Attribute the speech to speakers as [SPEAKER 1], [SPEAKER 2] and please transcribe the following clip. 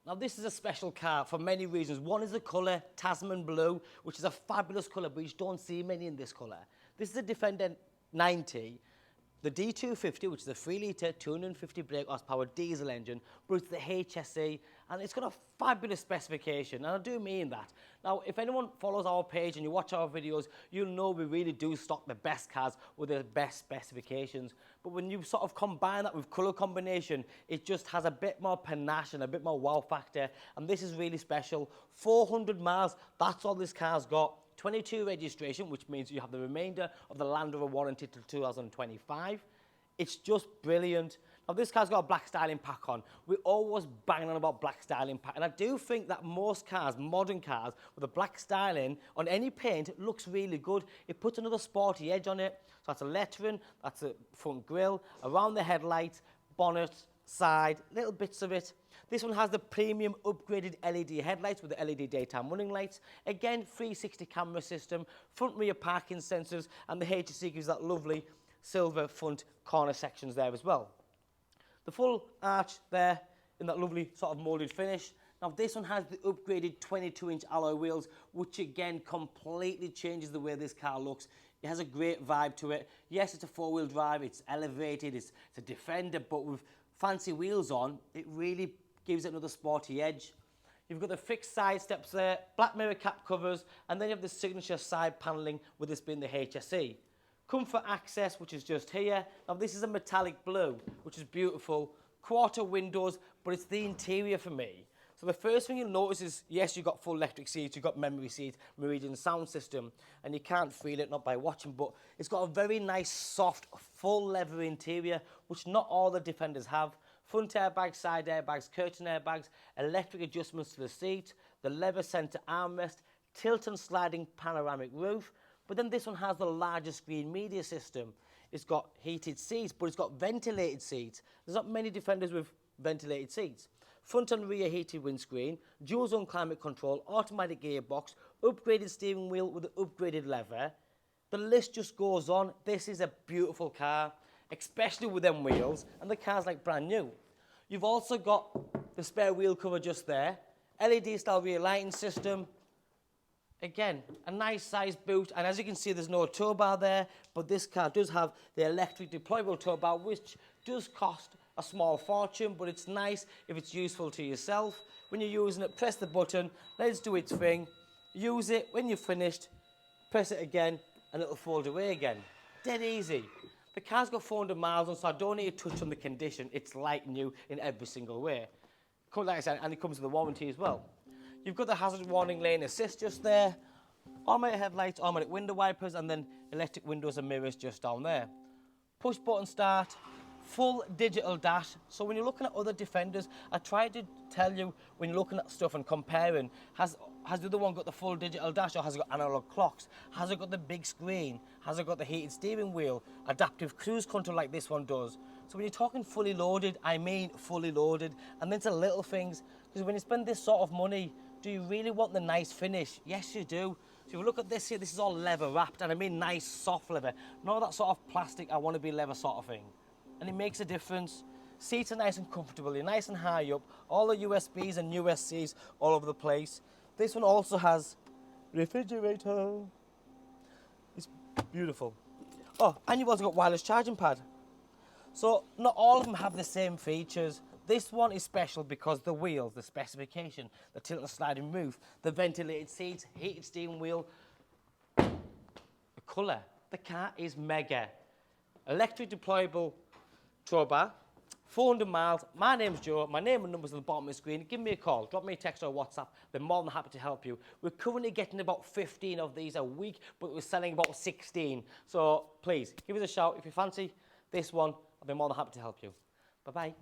[SPEAKER 1] Now this is a special car for many reasons. One is the colour, Tasman Blue, which is a fabulous colour, but you don't see many in this colour. This is a Defender 90, the D250, which is a 3-litre, 250 brake horsepower diesel engine, but it's the HSE, and it's got a fabulous specification, and I do mean that. Now, if anyone follows our page and you watch our videos, you'll know we really do stock the best cars with the best specifications. But when you sort of combine that with colour combination, it just has a bit more panache and a bit more wow factor, and this is really special. 400 miles, that's all this car's got. 22 registration, which means you have the remainder of the Land Rover warranty till 2025. It's just brilliant. Now, this car's got a black styling pack on. We always bang on about black styling pack, and I do think that most cars, modern cars, with a black styling on any paint looks really good. It puts another sporty edge on it. So that's a lettering, that's a front grille, around the headlights, bonnet, side, little bits of it. This one has the premium upgraded LED headlights with the LED daytime running lights. Again, 360 camera system, front rear parking sensors, and the HSE gives that lovely silver front corner sections there as well. The full arch there in that lovely sort of moulded finish. Now this one has the upgraded 22-inch alloy wheels, which again completely changes the way this car looks. It has a great vibe to it. Yes, it's a four-wheel drive, it's elevated, it's a Defender, but with fancy wheels on, it really gives it another sporty edge. You've got the fixed side steps there, black mirror cap covers, and then you have the signature side panelling with this being the HSE. Comfort access, which is just here. Now this is a metallic blue, which is beautiful. Quarter windows, but it's the interior for me. So the first thing you'll notice is, yes, you've got full electric seats, you've got memory seats, Meridian sound system, and you can't feel it, not by watching, but it's got a very nice, soft, full leather interior, which not all the Defenders have. Front airbags, side airbags, curtain airbags, electric adjustments to the seat, the leather centre armrest, tilt and sliding panoramic roof. But then this one has the larger screen media system. It's got heated seats, but it's got ventilated seats. There's not many Defenders with ventilated seats. Front and rear heated windscreen, dual zone climate control, automatic gearbox, upgraded steering wheel with the upgraded leather. The list just goes on. This is a beautiful car, especially with them wheels, and the car's like brand new. You've also got the spare wheel cover just there, LED style rear lighting system. Again, a nice size boot, and as you can see, there's no tow bar there, but this car does have the electric deployable tow bar, which does cost a small fortune, but it's nice if it's useful to yourself. When you're using it, press the button, let it do its thing, use it. When you're finished, press it again, and it'll fold away again. Dead easy. The car's got 400 miles on, so I don't need to touch on the condition. It's like new in every single way. Like I said, and it comes with a warranty as well. You've got the hazard warning lane assist just there, automatic headlights, automatic window wipers, and then electric windows and mirrors just down there. Push button start, full digital dash. So when you're looking at other Defenders, I try to tell you when you're looking at stuff and comparing, has the other one got the full digital dash, or has it got analog clocks? Has it got the big screen? Has it got the heated steering wheel? Adaptive cruise control like this one does? So when you're talking fully loaded, I mean fully loaded. And then to little things, because when you spend this sort of money, do you really want the nice finish? Yes, you do. So if you look at this here, this is all leather wrapped, and I mean nice soft leather. Not that sort of plastic, I want to be leather sort of thing. And it makes a difference. Seats are nice and comfortable, you're nice and high up. All the USBs and USCs all over the place. This one also has refrigerator. It's beautiful. Oh, and you've also got wireless charging pad. So not all of them have the same features. This one is special because the wheels, the specification, the tilt and sliding roof, the ventilated seats, heated steering wheel, the colour. The car is mega. Electric deployable toolbar, 400 miles. My name's Joe. My name and number's at the bottom of the screen. Give me a call, drop me a text or WhatsApp. We're more than happy to help you. We're currently getting about 15 of these a week, but we're selling about 16. So please, give us a shout. If you fancy this one, I'll be more than happy to help you. Bye-bye.